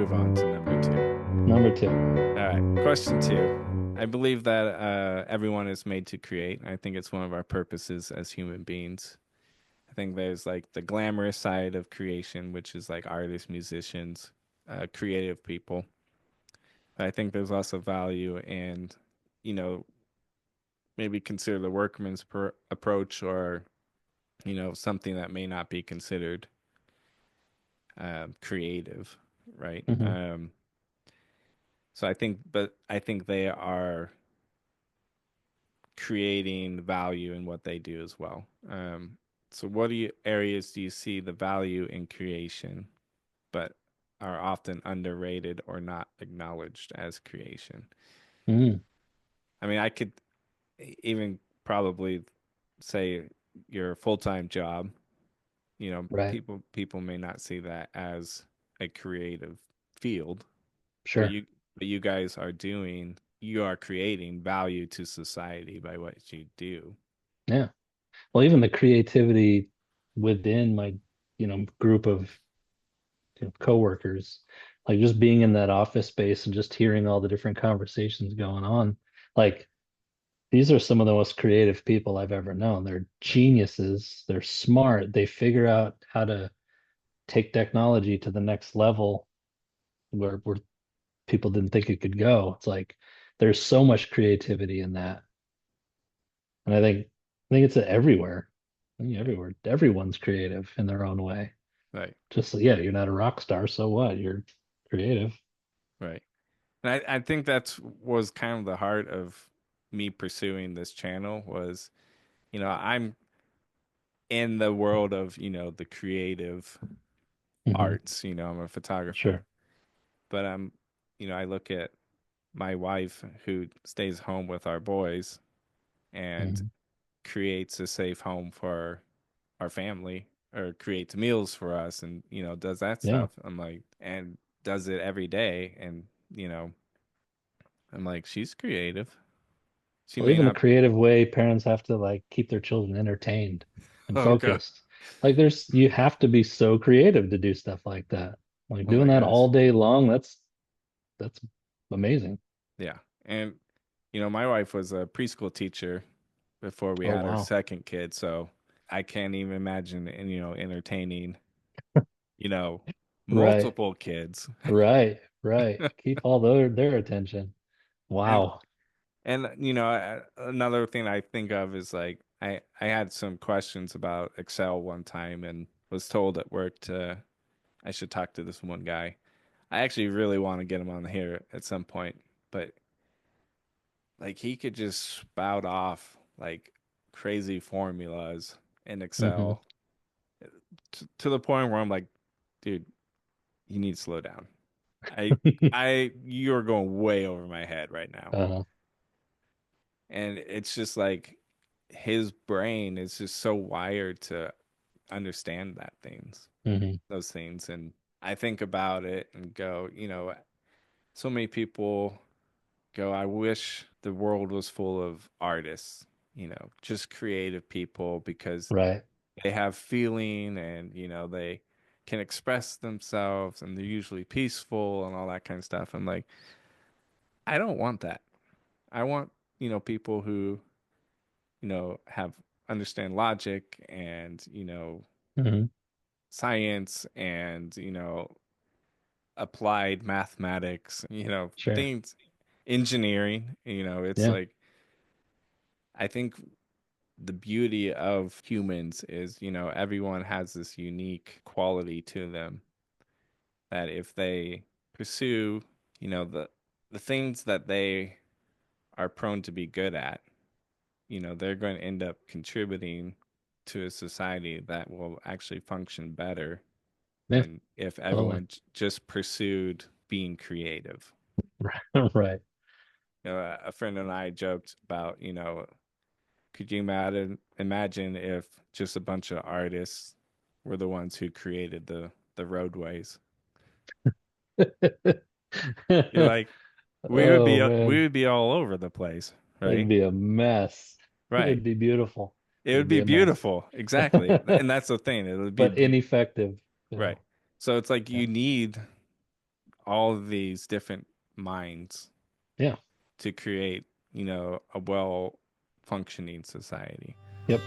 move on to number two. Number two. All right, question two. I believe that everyone is made to create. I think it's one of our purposes as human beings. I think there's like the glamorous side of creation, which is like artists, musicians, creative people. But I think there's also value in, you know, maybe consider the workman's approach or, something that may not be considered creative, right? Hmm. So I think they are creating value in what they do as well. So what areas do you see the value in creation, but are often underrated or not acknowledged as creation? Mm, I mean, I could even probably say your full-time job. right. People may not see that as a creative field, but Sure. you guys are you are creating value to society by what you do. Yeah. Well, even the creativity within my, group of coworkers, like just being in that office space and just hearing all the different conversations going on. Like these are some of the most creative people I've ever known. They're geniuses. They're smart. They figure out how to take technology to the next level where people didn't think it could go. It's like there's so much creativity in that. And I think it's everywhere. I think everywhere. Everyone's creative in their own way. Right, Just yeah, you're not a rock star, so what? You're creative. right. And I think that's was kind of the heart of me pursuing this channel was, I'm in the world of, the creative Hmm. arts, I'm a photographer, Sure. but I look at my wife who stays home with our boys and Hmm. creates a safe home for our family or creates meals for us and, does that Yeah. stuff. I'm like, and does it every day. And, you know, I'm like, she's creative. She Well, may even the not. creative way parents have to like keep their children entertained and Oh, God. focused. Like you have to be so creative to do stuff like that. Like Oh, doing my that gosh. all day long, that's amazing. Yeah. And, my wife was a preschool teacher before we Oh had our wow. second kid. So I can't even imagine, entertaining, you know, Right. multiple kids. Right. Right. Keep all their attention. And Wow. another thing I think of is like I had some questions about Excel one time and was told at work to I should talk to this one guy. I actually really want to get him on here at some point, but like he could just spout off like crazy formulas in Hmm. Excel to the point where I'm like, dude, you need to slow down. You're going way over my head right now. Uh, And it's just like his brain is just so wired to understand hmm. those things. And I think about it and go, so many people go, I wish the world was full of artists, just creative people because Right. they have feeling and, they can express themselves and they're usually peaceful and all that kind of stuff. I'm like, I don't want that. I want, people who have understand logic and, Hmm. science and, applied mathematics, Sure. things, engineering, it's Yeah. like, I think the beauty of humans is, everyone has this unique quality to them that if they pursue, the things that they are prone to be good at, they're going to end up contributing to a society that will actually function better Yeah. than if Totally. everyone just pursued being creative. Right. A friend and I joked about, could you imagine if just a bunch of artists were the ones who created the roadways? You're like, Oh we man, would be all over the place, it'd right? be a mess. Right. It'd be beautiful. It would It'd be be a mess. beautiful, exactly, and that's the thing. It would be But ineffective, right. So it's like you need all of these different minds Yeah. to create, a well functioning society. Yep.